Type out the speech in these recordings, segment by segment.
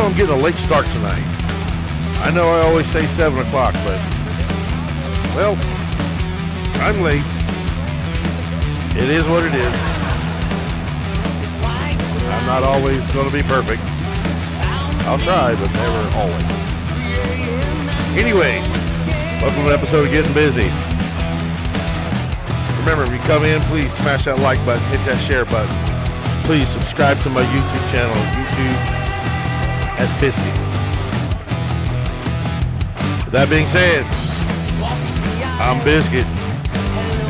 know I'm getting a late start tonight. I know I always say 7 o'clock, but, well, I'm late. It is what it is. I'm not always going to be perfect. I'll try, but never always. Anyway, welcome to an episode of Getting Busy. Remember, if you come in, please smash that like button, hit that share button. Please subscribe to my YouTube channel, YouTube at Biscuit. With that being said, I'm Biscuit,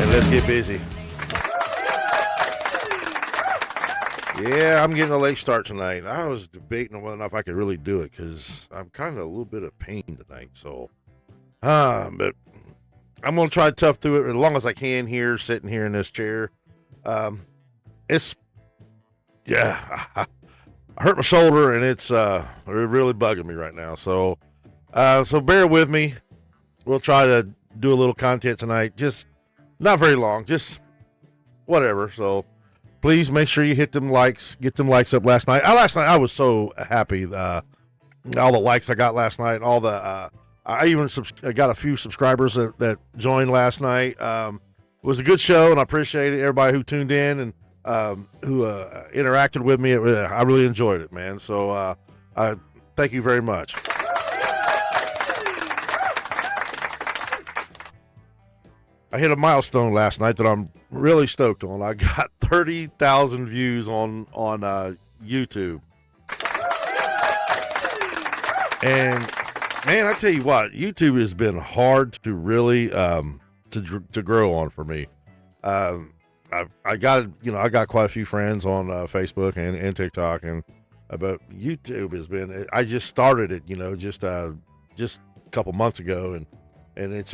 and let's get busy. Yeah, I'm getting a late start tonight. I was debating on whether or not if I could really do it because I'm kind of a little bit of pain tonight. So, but I'm going to try to tough through it as long as I can here, sitting here in this chair. I hurt my shoulder and it's really bugging me right now. So bear with me. We'll try to do a little content tonight. Just not very long, just whatever. So please make sure you hit them likes, get them likes up last night. Last night I was so happy. All the likes I got last night, all the, I even got a few subscribers that joined last night. It was a good show, and I appreciate it. Everybody who tuned in and who interacted with me, I really enjoyed it, man. So I thank you very much. I hit a milestone last night that I'm really stoked on. I got 30,000 views on YouTube. And man, I tell you what, YouTube has been hard to really to grow on for me. I got quite a few friends on Facebook and TikTok, but YouTube has been. I just started it, just a couple months ago, and it's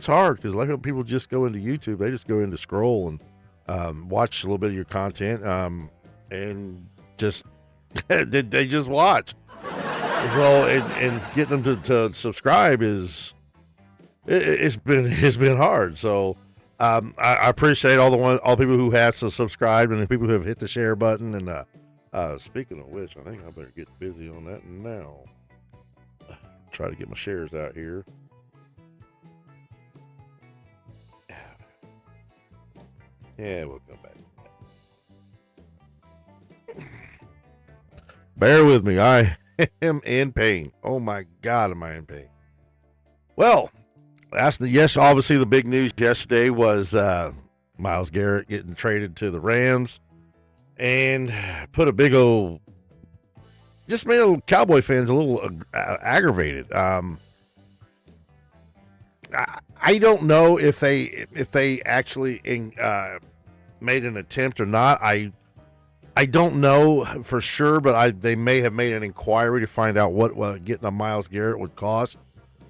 hard because a lot of people just go into YouTube. They just go into scroll and watch a little bit of your content, and just they just watch. So and getting them to subscribe it's been hard. So I appreciate all the people who have subscribed and the people who have hit the share button. And speaking of which, I think I better get busy on that now. Try to get my shares out here. Yeah, we'll come back. Bear with me. I am in pain. Oh my God, am I in pain? Well, obviously the big news yesterday was Myles Garrett getting traded to the Rams, and put a big old, just made old Cowboy fans a little aggravated. I don't know if they actually made an attempt or not. I don't know for sure, but they may have made an inquiry to find out what getting a Myles Garrett would cost.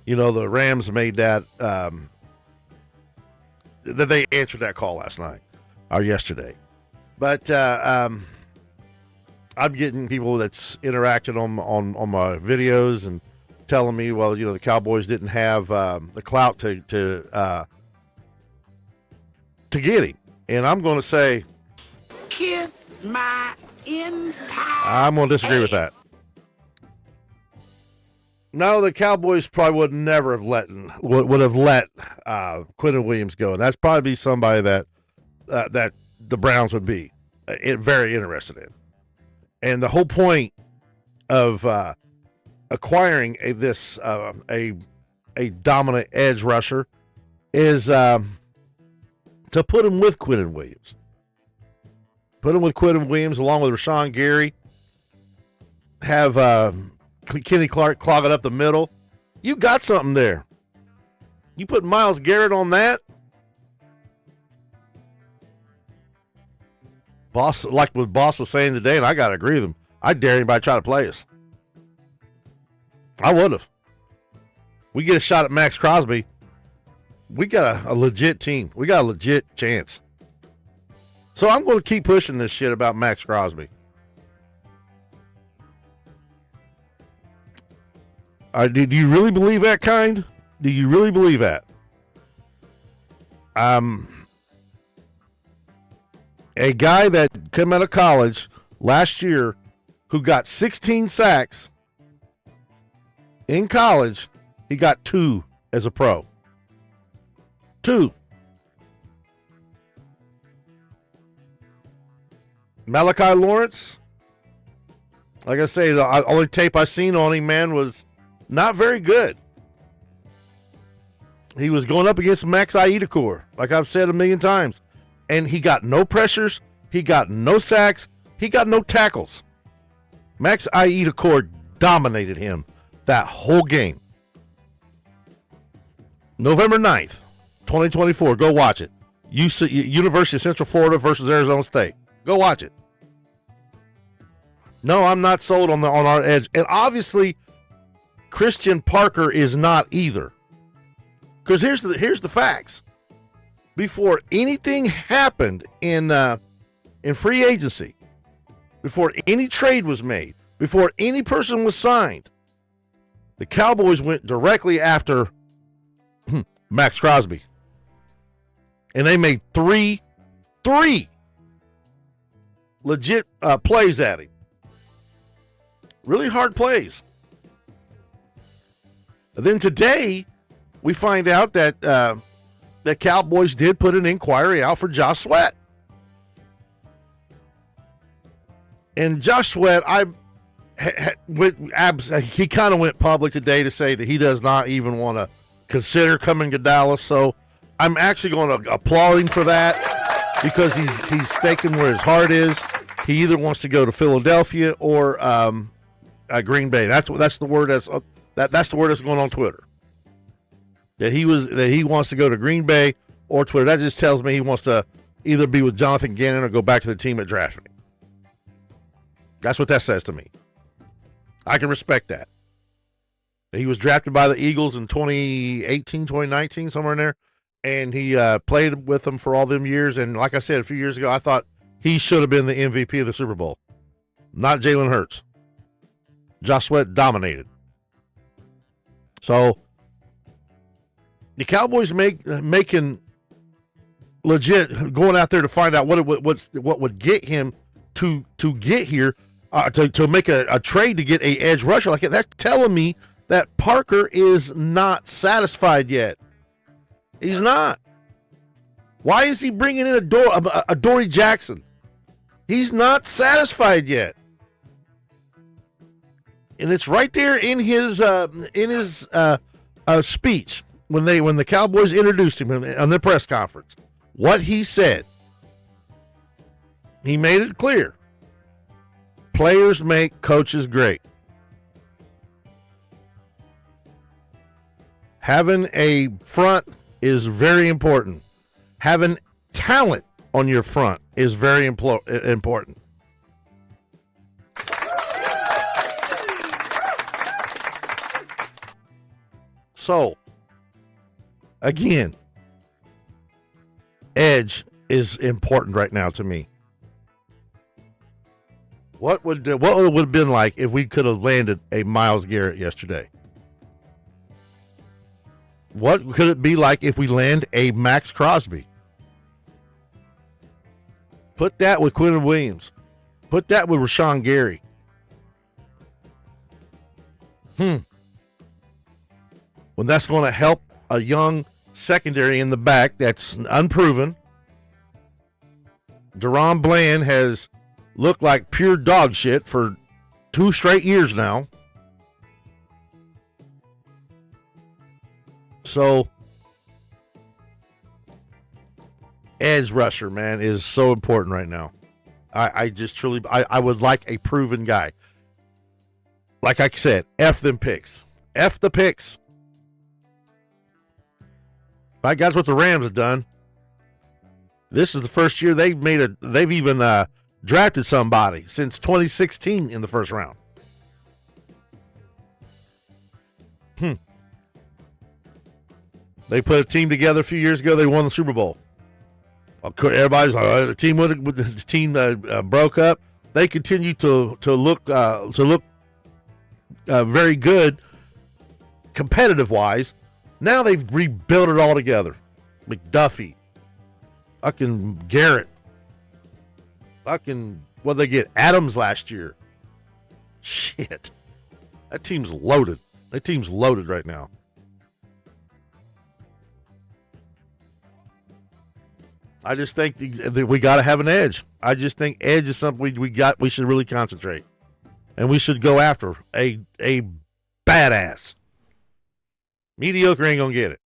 The Rams made that they answered that call last night or yesterday. But I'm getting people that's interacted on my videos and telling me, well, the Cowboys didn't have the clout to get him, and I'm going to say, kiss my entire. I'm going to disagree with that. No, the Cowboys probably would have let Quinnen Williams go, and that's probably somebody that the Browns would be very interested in. And the whole point of acquiring a dominant edge rusher is to put him with Quinnen Williams. Put him with Quinnen Williams along with Rashawn Gary. Have Kenny Clark clogging up the middle. You got something there. You put Myles Garrett on that. Boss, like what Boss was saying today, and I got to agree with him, I dare anybody to try to play us. I would have. We get a shot at Max Crosby. We got a legit team. We got a legit chance. So I'm going to keep pushing this shit about Max Crosby. Do you really believe that, kind? Do you really believe that? A guy that came out of college last year who got 16 sacks in college, he got 2 as a pro. 2. Malachi Lawrence, like I say, the only tape I seen on him, man, was not very good. He was going up against Max Iedekor, like I've said a million times, and he got no pressures, he got no sacks, he got no tackles. Max Iedekor dominated him that whole game. November 9th, 2024. Go watch it. University of Central Florida versus Arizona State. Go watch it. No, I'm not sold on our edge. And obviously, Christian Parker is not either. Because here's the facts. Before anything happened in free agency, before any trade was made, before any person was signed, the Cowboys went directly after Max Crosby. And they made three legit plays at him. Really hard plays. And then today, we find out that the Cowboys did put an inquiry out for Josh Sweat. And Josh Sweat, he kind of went public today to say that he does not even want to consider coming to Dallas. So I'm actually going to applaud him for that because he's sticking where his heart is. He either wants to go to Philadelphia or Green Bay. That's the word that's the word that's going on Twitter. That he wants to go to Green Bay or Twitter. That just tells me he wants to either be with Jonathan Gannon or go back to the team that drafted him. That's what that says to me. I can respect that. He was drafted by the Eagles in 2018, 2019, somewhere in there, and he played with them for all them years. And like I said a few years ago, I thought he should have been the MVP of the Super Bowl, not Jalen Hurts. Josh Sweat dominated. So the Cowboys making legit going out there to find out what would get him to get here, to make a trade to get a edge rusher like that. That's telling me that Parker is not satisfied yet. He's not. Why is he bringing in a Dory Jackson? He's not satisfied yet. And it's right there in his speech when the Cowboys introduced him on the press conference. What he said. He made it clear. Players make coaches great. Having a front is very important. Having talent on your front is very important. So, again, edge is important right now to me. What would it have been like if we could have landed a Myles Garrett yesterday? What could it be like if we land a Max Crosby? Put that with Quentin Williams. Put that with Rashawn Gary. When that's going to help a young secondary in the back that's unproven. Deron Bland has looked like pure dog shit for 2 straight years now. So, edge rusher, man, is so important right now. I just truly, I would like a proven guy. Like I said, F them picks. F the picks. My guys, what the Rams have done. This is the first year they've even drafted somebody since 2016 in the first round. They put a team together a few years ago. They won the Super Bowl. Everybody's like, the team broke up. They continue to look very good, competitive wise. Now they've rebuilt it all together. McDuffie, fucking Garrett, fucking what they get Adams last year. Shit. That team's loaded. That team's loaded right now. I just think that we got to have an edge. I just think edge is something we should really concentrate. And we should go after a badass. Mediocre ain't going to get it.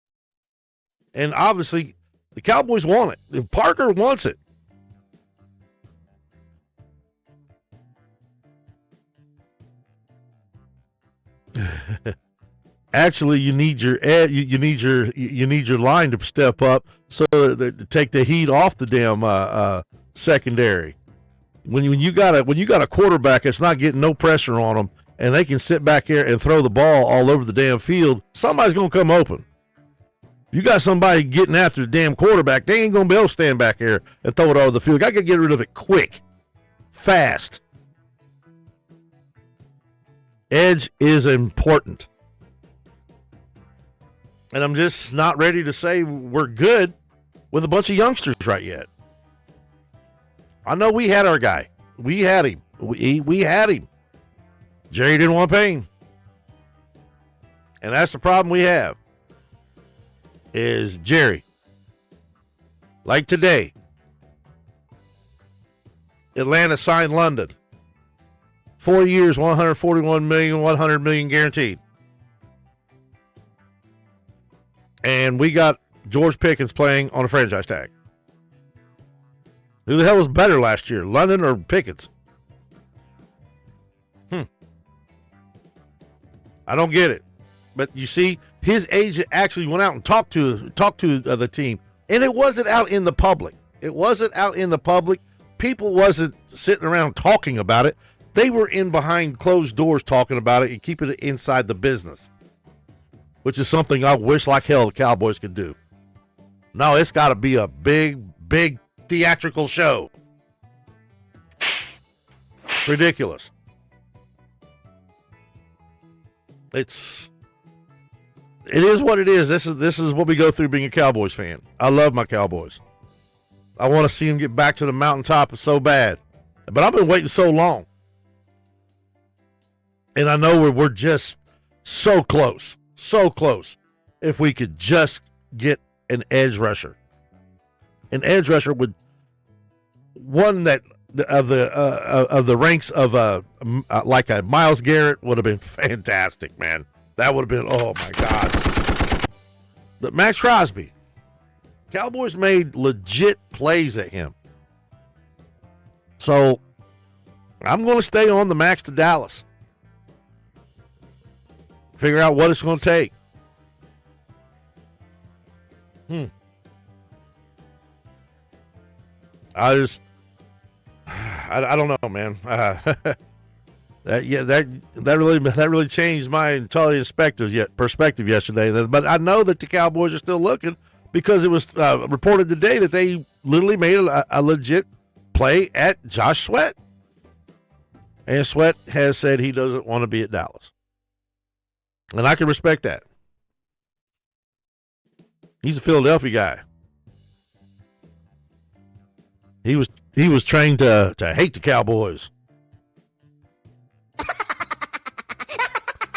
And obviously, the Cowboys want it. If Parker wants it. Actually, you need your line to step up so that to take the heat off the damn secondary. When you got a quarterback that's not getting no pressure on them, and they can sit back there and throw the ball all over the damn field, somebody's gonna come open. You got somebody getting after the damn quarterback, they ain't gonna be able to stand back here and throw it all over the field. I gotta get rid of it quick, fast. Edge is important. And I'm just not ready to say we're good with a bunch of youngsters right yet. I know we had our guy. We had him. We had him. Jerry didn't want to pay him. And that's the problem we have. Is Jerry. Like today. Atlanta signed London. 4 years, $141 million, $100 million guaranteed. And we got George Pickens playing on a franchise tag. Who the hell was better last year, London or Pickens? I don't get it. But you see, his agent actually went out and talked to the team, and it wasn't out in the public. It wasn't out in the public. People wasn't sitting around talking about it. They were in behind closed doors talking about it and keeping it inside the business, which is something I wish like hell the Cowboys could do. No, it's got to be a big, big theatrical show. It's ridiculous. It is what it is. This is what we go through being a Cowboys fan. I love my Cowboys. I want to see them get back to the mountaintop so bad. But I've been waiting so long. And I know we're just so close. So close. If we could just get an edge rusher. An edge rusher would one that of the ranks of like a Myles Garrett would have been fantastic, man. That would have been, oh my God. But Max Crosby, Cowboys made legit plays at him. So I'm going to stay on the Max to Dallas. Figure out what it's going to take. I don't know, man. That really changed my entire perspective yesterday. But I know that the Cowboys are still looking because it was reported today that they literally made a legit play at Josh Sweat, and Sweat has said he doesn't want to be at Dallas, and I can respect that. He's a Philadelphia guy. He was trained to hate the Cowboys.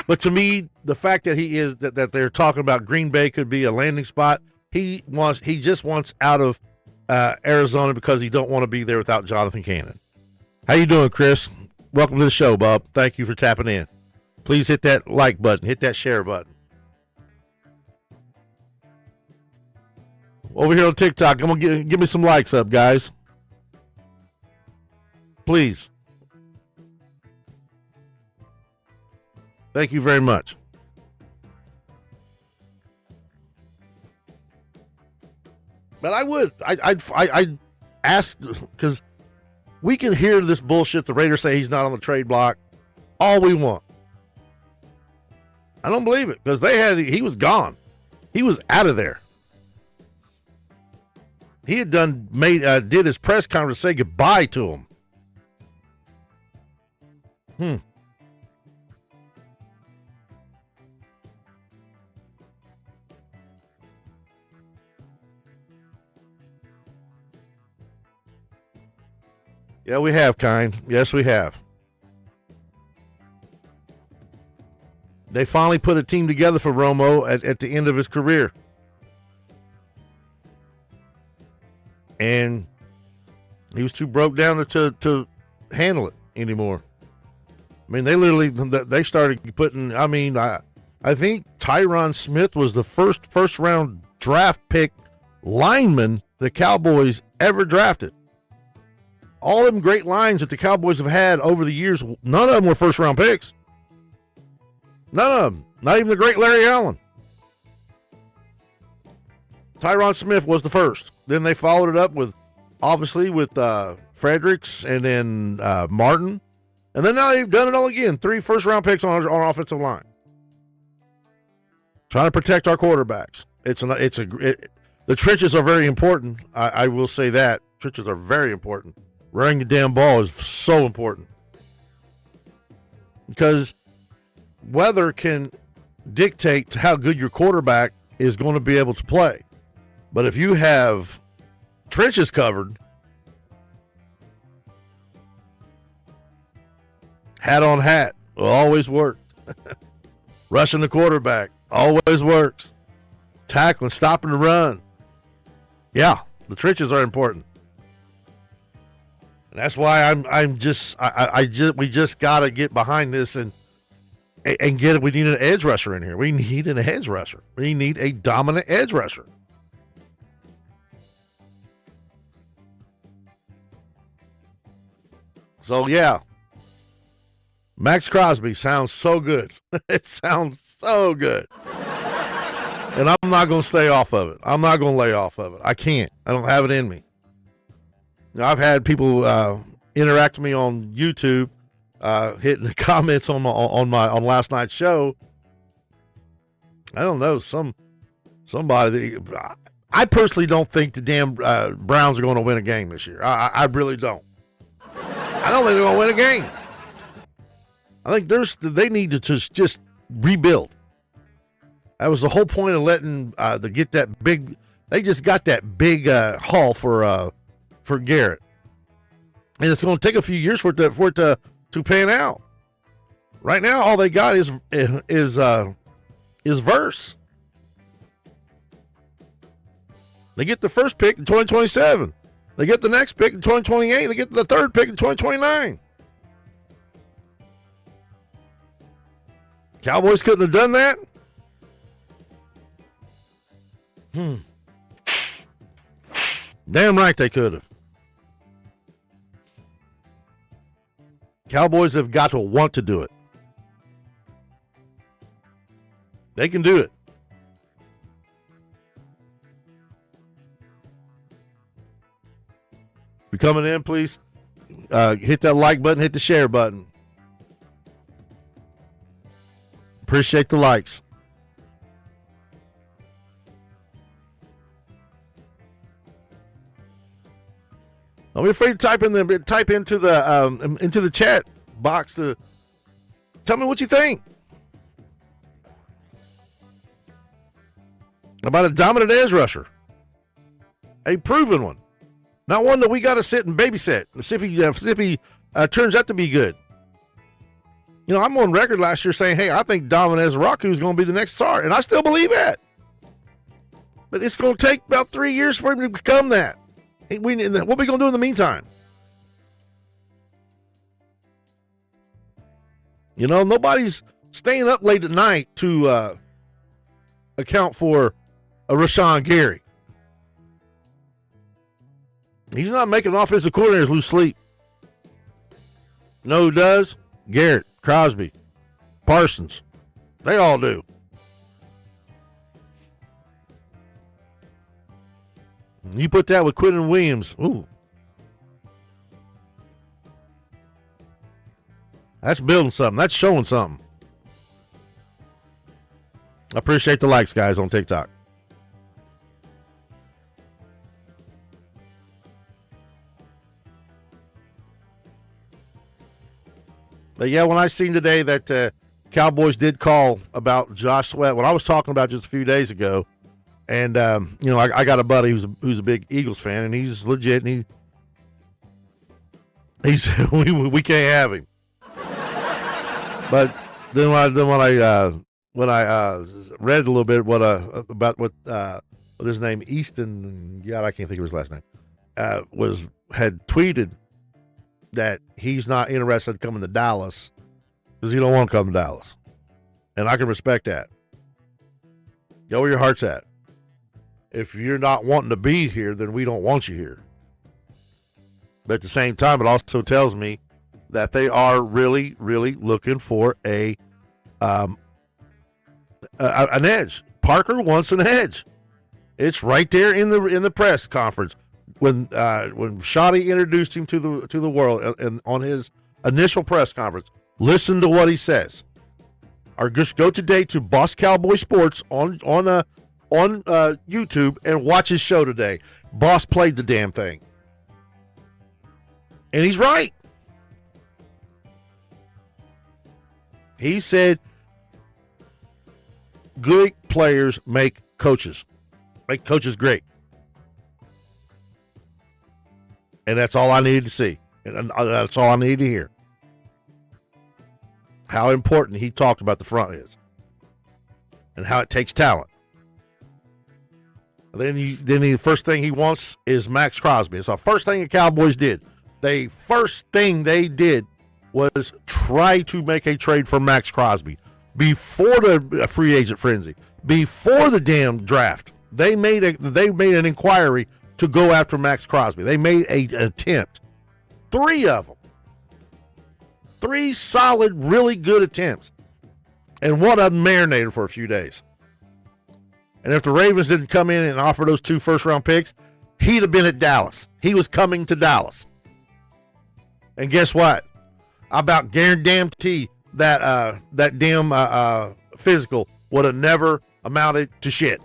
But to me, the fact that that they're talking about Green Bay could be a landing spot, he just wants out of Arizona because he don't want to be there without Jonathan Cannon. How you doing, Chris? Welcome to the show, Bob. Thank you for tapping in. Please hit that like button, hit that share button. Over here on TikTok, I'm gonna give me some likes up, guys. Please. Thank you very much. But I'd ask, because we can hear this bullshit. The Raiders say he's not on the trade block all we want. I don't believe it, because he was gone. He was out of there. He had did his press conference to say goodbye to him. Yeah, we have, kind. Yes, we have. they finally put a team together for Romo at the end of his career. And he was too broke down to handle it anymore. I mean, they started putting, I think Tyron Smith was the first round draft pick lineman the Cowboys ever drafted. All them great lines that the Cowboys have had over the years, none of them were first round picks. None of them. Not even the great Larry Allen. Tyron Smith was the first. Then they followed it up with Fredericks and then Martin. And then now they've done it all again. 3 first-round picks on offensive line. Trying to protect our quarterbacks. The trenches are very important. I will say that. Trenches are very important. Running the damn ball is so important. Because weather can dictate how good your quarterback is going to be able to play. But if you have trenches covered, hat on hat will always work. Rushing the quarterback always works. Tackling, stopping the run. Yeah, the trenches are important. And that's why we just got to get behind this and get it. We need an edge rusher in here. We need an edge rusher. We need a dominant edge rusher. So, yeah. Max Crosby sounds so good. It sounds so good. And I'm not going to stay off of it. I'm not going to lay off of it. I can't. I don't have it in me. You know, I've had people interact with me on YouTube, hitting the comments on last night's show. I don't know. Somebody. I personally don't think the damn Browns are going to win a game this year. I really don't. I don't think they're going to win a game. I think they need to just rebuild. That was the whole point of letting to get that big. They just got that big haul for Garrett, and it's going to take a few years for it to pan out. Right now, all they got is Verse. They get the first pick in 2027. They get the next pick in 2028. They get the third pick in 2029. Cowboys couldn't have done that. Damn right they could have. Cowboys have got to want to do it. They can do it. If you're coming in, please hit that like button, hit the share button. Appreciate the likes. Don't be afraid to type into the chat box to tell me what you think about a dominant edge rusher, a proven one, not one that we got to sit and babysit and see if he turns out to be good. You know, I'm on record last year saying, hey, I think Dominez Raku is going to be the next star, and I still believe that. But it's going to take about 3 years for him to become that. What are we going to do in the meantime? You know, nobody's staying up late at night to account for a Rashawn Gary. He's not making offensive coordinators lose sleep. You know who does? Garrett, Crosby, Parsons. They all do. You put that with Quinton Williams. Ooh. That's building something. That's showing something. I appreciate the likes, guys, on TikTok. But yeah, when I seen today that Cowboys did call about Josh Sweat, what I was talking about just a few days ago, and you know, I got a buddy who's a big Eagles fan, and he's legit, and he's we can't have him. But when I read a little bit about what his name Easton, God, I can't think of his last name, had tweeted that he's not interested in coming to Dallas because he don't want to come to Dallas, and I can respect that. Go where your heart's at. If you're not wanting to be here, then we don't want you here. But at the same time, it also tells me that they are really, really looking for an edge. Parker wants an edge. It's right there in the press conference when Shoddy introduced him to the world and on his initial press conference. Listen to what he says. Or just go today to Boss Cowboy Sports on YouTube and watch his show today. Boss played the damn thing. And he's right. He said good players make coaches great. And that's all I needed to see. And that's all I needed to hear. How important he talked about the front is. And how it takes talent. Then the first thing he wants is Max Crosby. It's the first thing the Cowboys did. The first thing they did was try to make a trade for Max Crosby before the free agent frenzy, before the damn draft. They made an inquiry to go after Max Crosby. They made an attempt. 3 of them. 3 solid, really good attempts. And one of them marinated for a few days. And if the Ravens didn't come in and offer those 2 first-round picks, he'd have been at Dallas. He was coming to Dallas. And guess what? I about guarantee that damn physical would have never amounted to shit.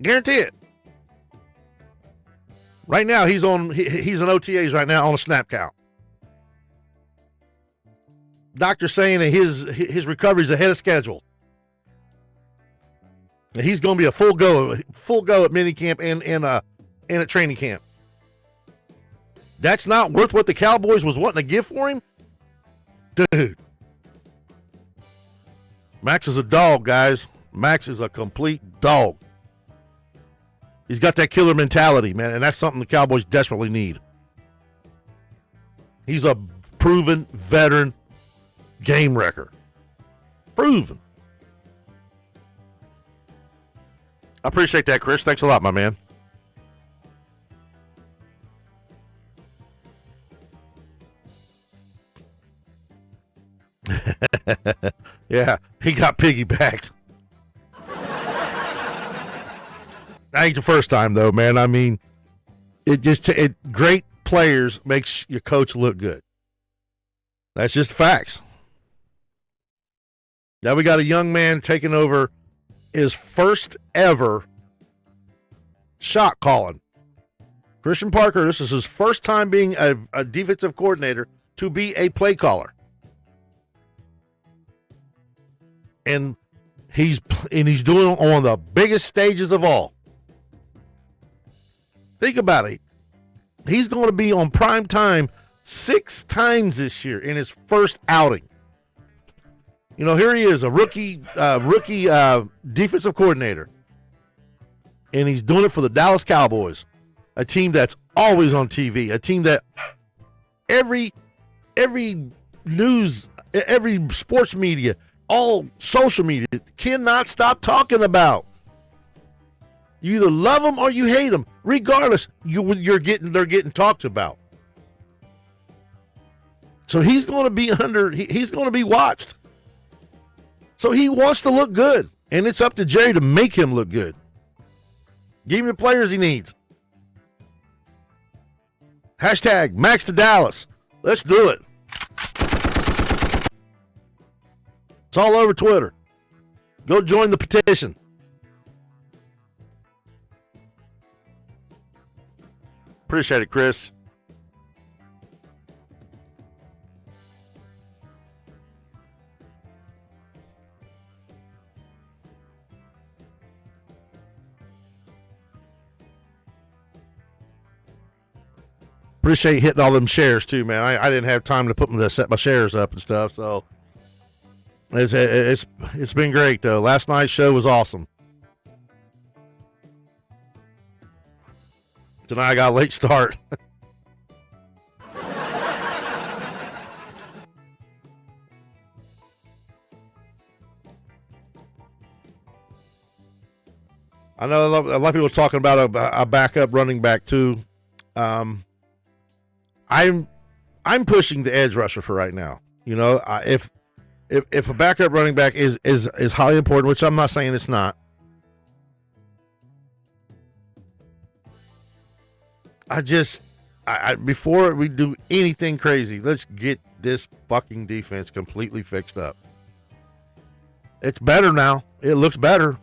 Guarantee it. Right now, he's in OTAs right now on a snap count. Doctor's saying that his recovery's ahead of schedule. And he's going to be a full go at minicamp and at training camp. That's not worth what the Cowboys was wanting to give for him? Dude. Max is a dog, guys. Max is a complete dog. He's got that killer mentality, man, and that's something the Cowboys desperately need. He's a proven veteran game wrecker. Proven. I appreciate that, Chris. Thanks a lot, my man. Yeah, he got piggybacked. That ain't the first time, though, man. I mean, great players makes your coach look good. That's just facts. Now we got a young man taking over his first ever shot calling. Christian Parker, this is his first time being a defensive coordinator to be a play caller. And he's doing it on the biggest stages of all. Think about it. He's going to be on prime time 6 times this year in his first outing. You know, here he is, a rookie defensive coordinator. And he's doing it for the Dallas Cowboys, a team that's always on TV, a team that every news, every sports media, all social media cannot stop talking about. You either love them or you hate them. Regardless, they're getting talked about. So he's going to be he's going to be watched. So he wants to look good, and it's up to Jerry to make him look good. Give him the players he needs. Hashtag Max to Dallas. Let's do it. It's all over Twitter. Go join the petition. Appreciate it, Chris. appreciate hitting all them shares too, man. I didn't have time to set my shares up and stuff, so it's been great though. Last night's show was awesome. Tonight I got a late start. I know a lot of people are talking about a backup running back too. I'm pushing the edge rusher for right now. You know, if a backup running back is highly important, which I'm not saying it's not. Before we do anything crazy, let's get this fucking defense completely fixed up. It's better now. It looks better.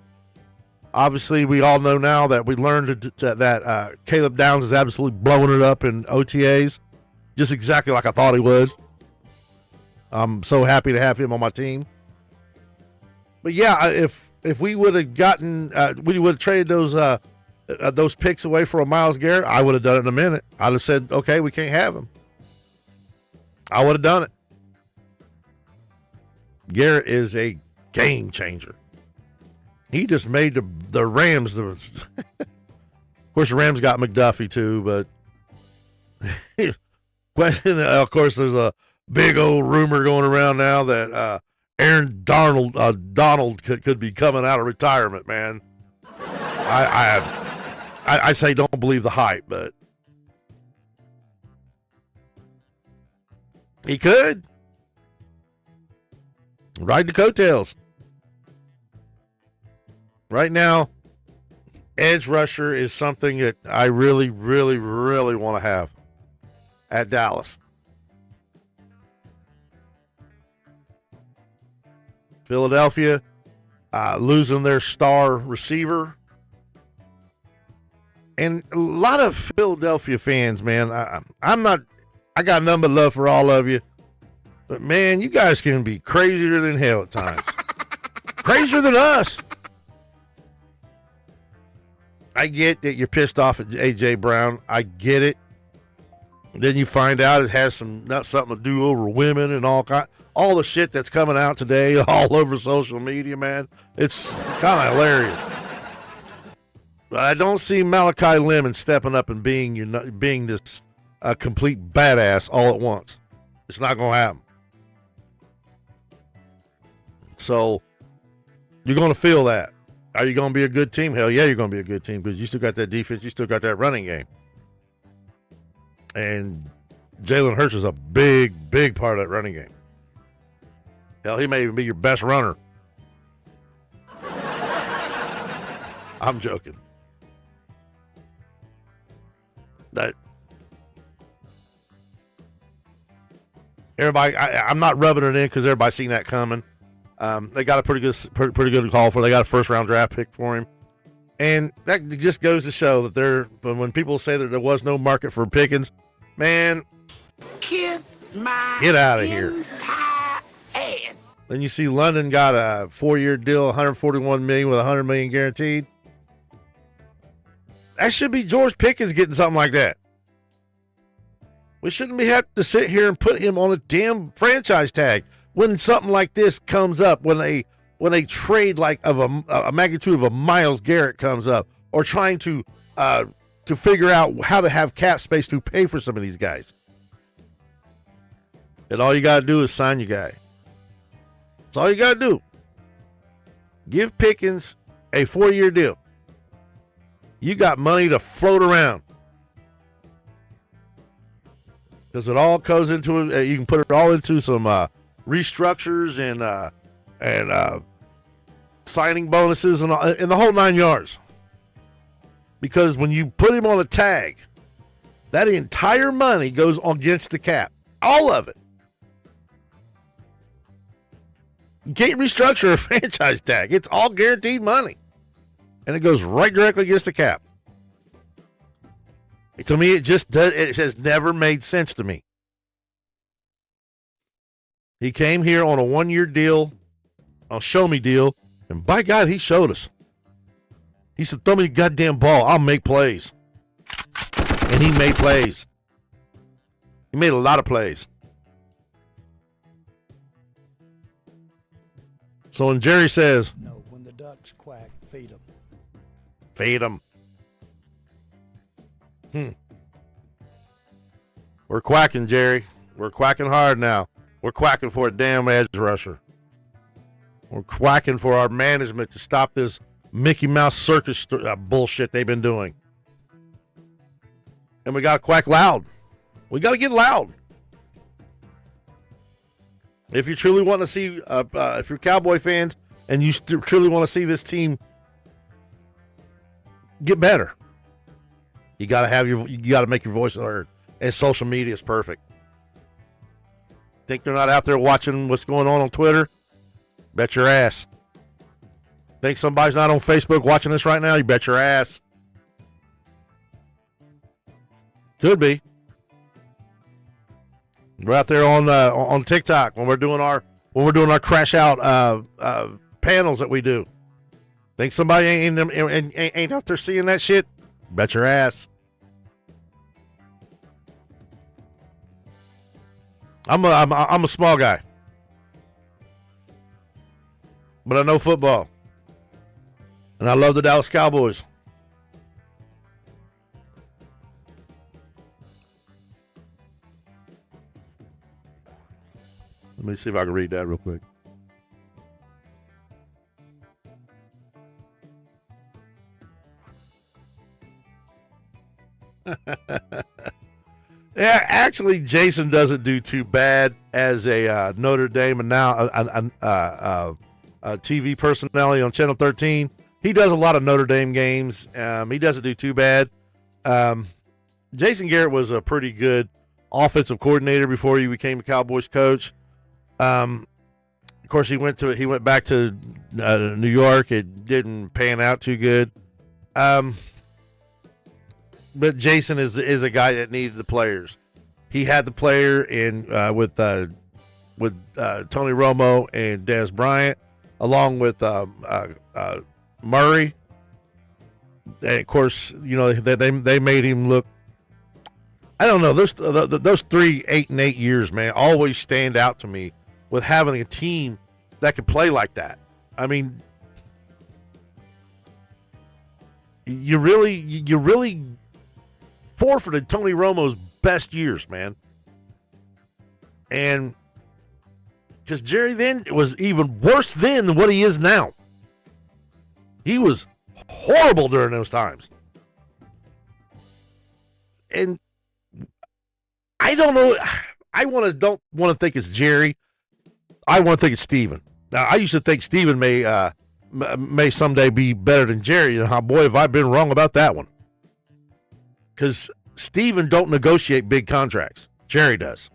Obviously, we all know now that we learned that Caleb Downs is absolutely blowing it up in OTAs, just exactly like I thought he would. I'm so happy to have him on my team. But yeah, if we would have we would have traded those picks away for a Myles Garrett, I would have done it in a minute. I'd have said, okay, we can't have him. I would have done it. Garrett is a game changer. He just made the Rams. Of course, the Rams got McDuffie too, but of course, there's a big old rumor going around now that Aaron Donald could be coming out of retirement. Man, I say don't believe the hype, but he could ride the coattails. Right now, edge rusher is something that I really, really, really want to have at Dallas. Philadelphia losing their star receiver. And a lot of Philadelphia fans, man, I got nothing but love for all of you. But, man, you guys can be crazier than hell at times. Crazier than us. I get that you're pissed off at A.J. Brown. I get it. Then you find out it has something to do over women and all the shit that's coming out today all over social media, man. It's kind of hilarious. But I don't see Malachi Lemon stepping up and being this complete badass all at once. It's not going to happen. So you're going to feel that. Are you going to be a good team? Hell yeah, you're going to be a good team because you still got that defense. You still got that running game. And Jalen Hurts is a big, big part of that running game. Hell, he may even be your best runner. I'm joking. Everybody, I'm not rubbing it in because everybody's seen that coming. They got a pretty good call for. They got a first round draft pick for him, and that just goes to show that when people say that there was no market for Pickens, man, Kiss my get out of here. Ass. Then you see London got a 4-year deal, $141 million with $100 million guaranteed. That should be George Pickens getting something like that. We shouldn't have to sit here and put him on a damn franchise tag when something like this comes up, when a trade like of a magnitude of a Myles Garrett comes up, or trying to figure out how to have cap space to pay for some of these guys. And all you got to do is sign your guy. That's all you got to do. Give Pickens a 4-year deal. You got money to float around. Because it all goes into it. You can put it all into some restructures and signing bonuses and the whole 9 yards. Because when you put him on a tag, that entire money goes against the cap. All of it. You can't restructure a franchise tag. It's all guaranteed money. And it goes right directly against the cap. To me, it has never made sense to me. He came here on a 1-year deal, a show me deal, and by God, he showed us. He said, throw me the goddamn ball. I'll make plays. And he made plays. He made a lot of plays. So when Jerry says, No, when the ducks quack, feed them. feed them. We're quacking, Jerry. We're quacking hard now. We're quacking for a damn edge rusher. We're quacking for our management to stop this Mickey Mouse circus bullshit they've been doing. And we got to quack loud. We got to get loud. If you truly want to see, if you're Cowboy fans and you truly want to see this team get better, you got to make your voice heard. And social media is perfect. Think they're not out there watching what's going on Twitter? Bet your ass. Think somebody's not on Facebook watching this right now? You bet your ass. Could be. We're out there on TikTok when we're doing our crash out panels that we do. Think somebody ain't out there seeing that shit? Bet your ass. I'm a small guy, but I know football, and I love the Dallas Cowboys. Let me see if I can read that real quick. Yeah, actually, Jason doesn't do too bad as a Notre Dame and now a TV personality on Channel 13. He does a lot of Notre Dame games. He doesn't do too bad. Jason Garrett was a pretty good offensive coordinator before he became a Cowboys coach. Of course, he went back to New York. It didn't pan out too good. But Jason is a guy that needed the players. He had the player in with Tony Romo and Dez Bryant, along with Murray. And of course, you know they made him look. I don't know, those 3 8 and 8 years, man, always stand out to me with having a team that could play like that. I mean, you really forfeited Tony Romo's best years, man. And because Jerry then was even worse then than what he is now. He was horrible during those times. And I don't know. Don't want to think it's Jerry. I want to think it's Steven. Now, I used to think Steven may someday be better than Jerry. And boy, have I been wrong about that one. Because Steven don't negotiate big contracts. Jerry does.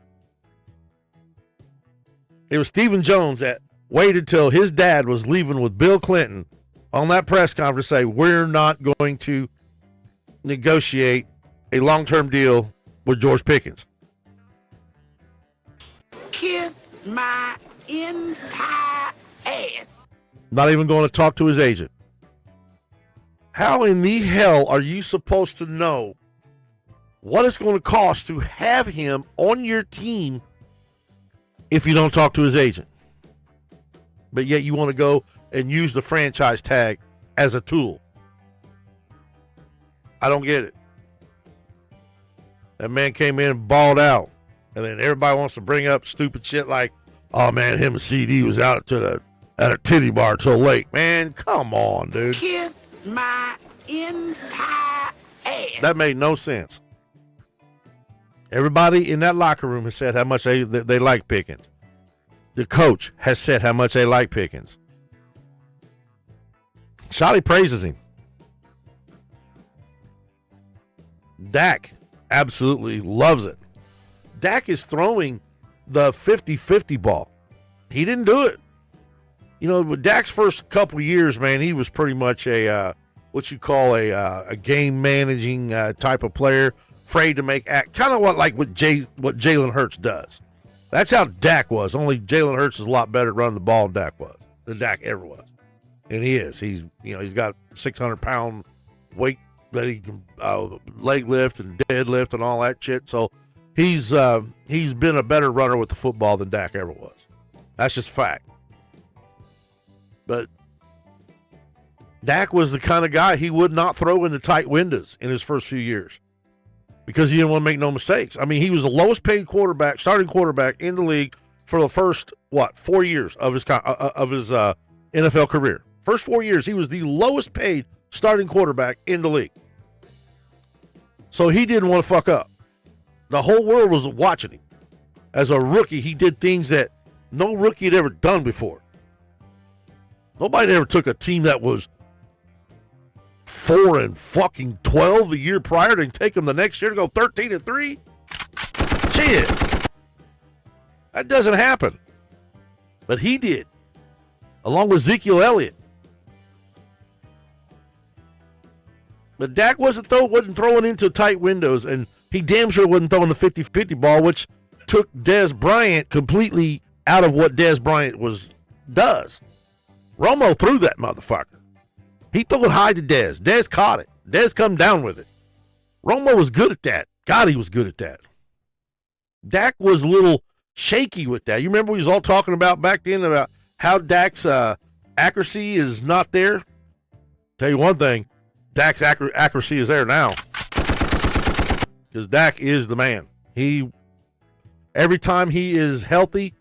It was Stephen Jones that waited till his dad was leaving with Bill Clinton on that press conference to say, we're not going to negotiate a long-term deal with George Pickens. Kiss my entire ass. Not even going to talk to his agent. How in the hell are you supposed to know what it's going to cost to have him on your team if you don't talk to his agent? But yet you want to go and use the franchise tag as a tool. I don't get it. That man came in and balled out. And then everybody wants to bring up stupid shit like, oh man, him and CD was out at a titty bar till late. Man, come on, dude. Kiss my entire ass. That made no sense. Everybody in that locker room has said how much they like Pickens. The coach has said how much they like Pickens. Shotty praises him. Dak absolutely loves it. Dak is throwing the 50-50 ball. He didn't do it. You know, with Dak's first couple years, man, he was pretty much a what you call a game managing type of player, afraid to make act, kind of what Jalen Hurts does. That's how Dak was. Only Jalen Hurts is a lot better at running the ball than Dak ever was, and he is. He's got 600-pound weight that he can leg lift and deadlift and all that shit. So he's been a better runner with the football than Dak ever was. That's just fact. But Dak was the kind of guy he would not throw into tight windows in his first few years because he didn't want to make no mistakes. I mean, he was the lowest paid quarterback, starting quarterback in the league for the first 4 years of his NFL career. First 4 years, he was the lowest paid starting quarterback in the league. So he didn't want to fuck up. The whole world was watching him. As a rookie, he did things that no rookie had ever done before. Nobody ever took a team that was 4-12 the year prior to take them the next year to go 13-3. Shit. That doesn't happen. But he did, along with Ezekiel Elliott. But Dak wasn't throwing into tight windows, and he damn sure wasn't throwing the 50-50 ball, which took Dez Bryant completely out of what Dez Bryant does. Romo threw that motherfucker. He threw it high to Dez. Dez caught it. Dez come down with it. Romo was good at that. God, he was good at that. Dak was a little shaky with that. You remember we was all talking about back then about how Dak's accuracy is not there? Tell you one thing, Dak's accuracy is there now. Because Dak is the man. Every time he is healthy,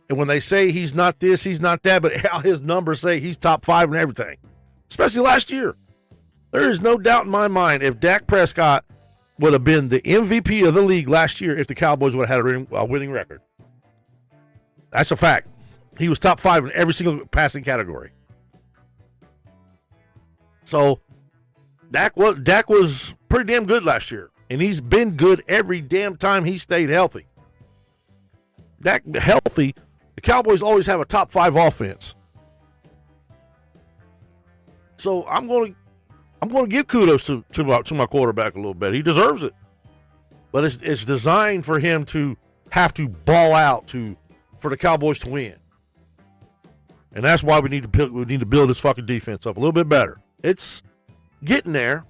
and when they say he's not this, he's not that, but how his numbers say he's top 5 in everything, especially last year. There is no doubt in my mind if Dak Prescott would have been the MVP of the league last year if the Cowboys would have had a winning record. That's a fact. He was top 5 in every single passing category. So Dak was pretty damn good last year, and he's been good every damn time he stayed healthy. Dak healthy, the Cowboys always have a top 5 offense. So I'm going to give kudos to my quarterback a little bit. He deserves it, but it's designed for him to have to ball out for the Cowboys to win, and that's why we need to build this fucking defense up a little bit better. It's getting there.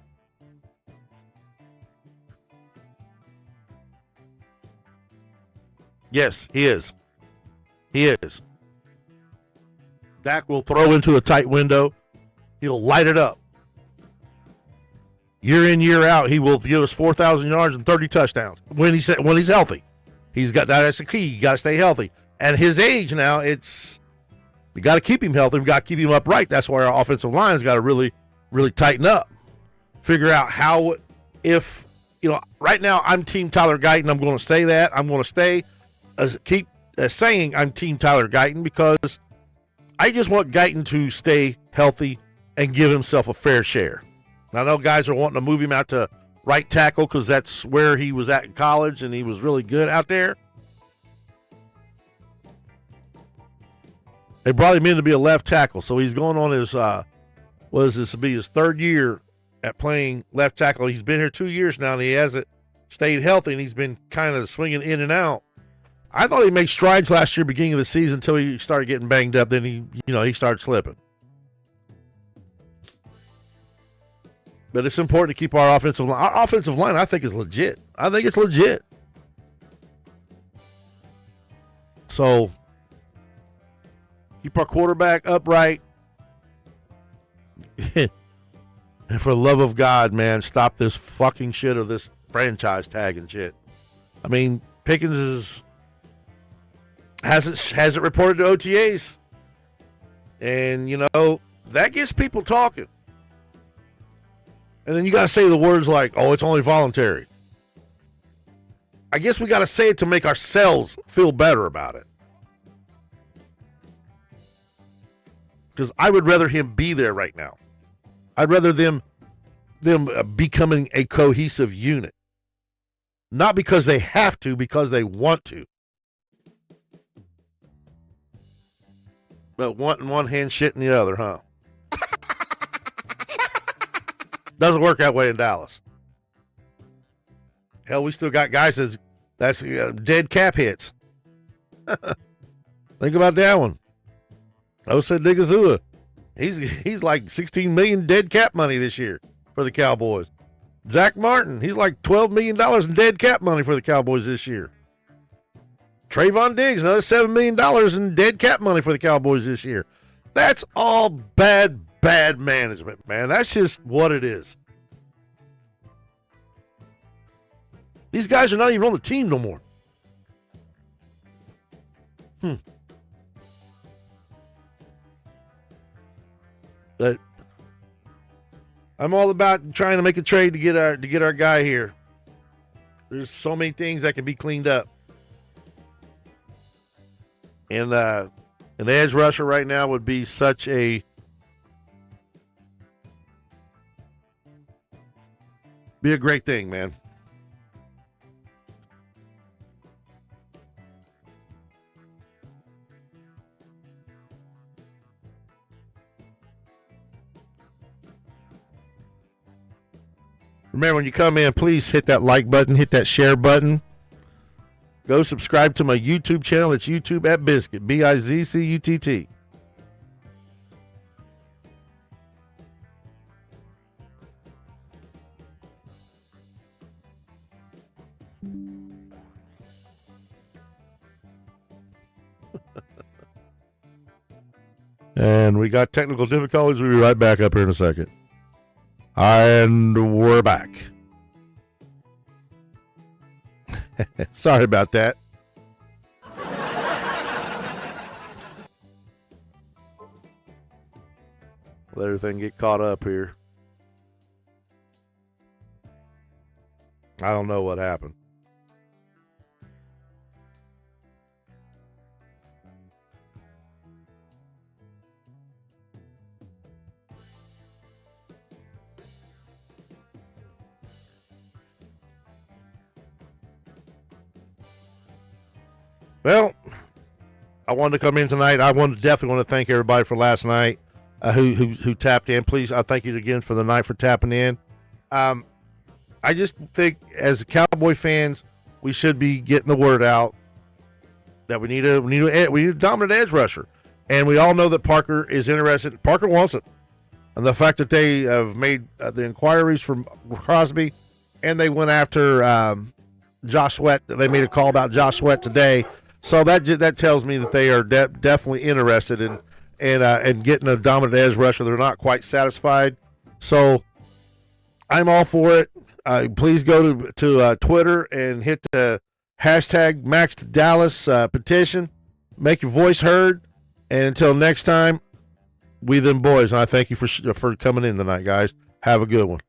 Yes, he is. He is. Dak will throw into a tight window. He'll light it up. Year in, year out, he will give us 4,000 yards and 30 touchdowns when he's healthy. He's got that's the key. You got to stay healthy. At his age now, we got to keep him healthy. We got to keep him upright. That's why our offensive line's got to really, really tighten up. Figure out how, if right now I'm Team Tyler Guyton. I'm going to say that. I'm going to keep saying I'm Team Tyler Guyton because I just want Guyton to stay healthy and give himself a fair share. I know guys are wanting to move him out to right tackle because that's where he was at in college and he was really good out there. They brought him in to be a left tackle, so he's going on his this will be his 3rd year at playing left tackle. He's been here 2 years now, and he hasn't stayed healthy, and he's been kind of swinging in and out. I thought he made strides last year, beginning of the season, until he started getting banged up. Then he started slipping. But it's important to keep our offensive line. Our offensive line, I think, is legit. I think it's legit. So keep our quarterback upright. And for the love of God, man, stop this fucking shit of this franchise tag and shit. I mean, Pickens hasn't reported to OTAs. And, that gets people talking. And then you got to say the words like, oh, it's only voluntary. I guess we got to say it to make ourselves feel better about it. Because I would rather him be there right now. I'd rather them becoming a cohesive unit. Not because they have to, because they want to. But wanting one hand, shit in the other, huh? Doesn't work that way in Dallas. Hell, we still got guys that's dead cap hits. Think about that one. Osa Digazua. He's like 16 million dead cap money this year for the Cowboys. Zach Martin, he's like $12 million in dead cap money for the Cowboys this year. Trayvon Diggs, another $7 million in dead cap money for the Cowboys this year. That's all bad management, man. That's just what it is. These guys are not even on the team no more. But I'm all about trying to make a trade to get our guy here. There's so many things that can be cleaned up. And an edge rusher right now would be such a great thing, man. Remember, when you come in, please hit that like button, hit that share button. Go subscribe to my YouTube channel. It's YouTube at Bizcutt, Bizcutt. And we got technical difficulties. We'll be right back up here in a second. And we're back. Sorry about that. Let everything get caught up here. I don't know what happened. Well, I wanted to come in tonight. I definitely want to thank everybody for last night who tapped in. Please, I thank you again for the night for tapping in. I just think as Cowboy fans, we should be getting the word out that we need a dominant edge rusher, and we all know that Parker is interested. Parker wants it, and the fact that they have made the inquiries from Crosby, and they went after Josh Sweat. They made a call about Josh Sweat today. So that tells me that they are definitely interested in getting a dominant edge rusher. They're not quite satisfied. So I'm all for it. Please go to Twitter and hit the hashtag #MaxDallas petition. Make your voice heard. And until next time, we them boys. And I thank you for coming in tonight, guys. Have a good one.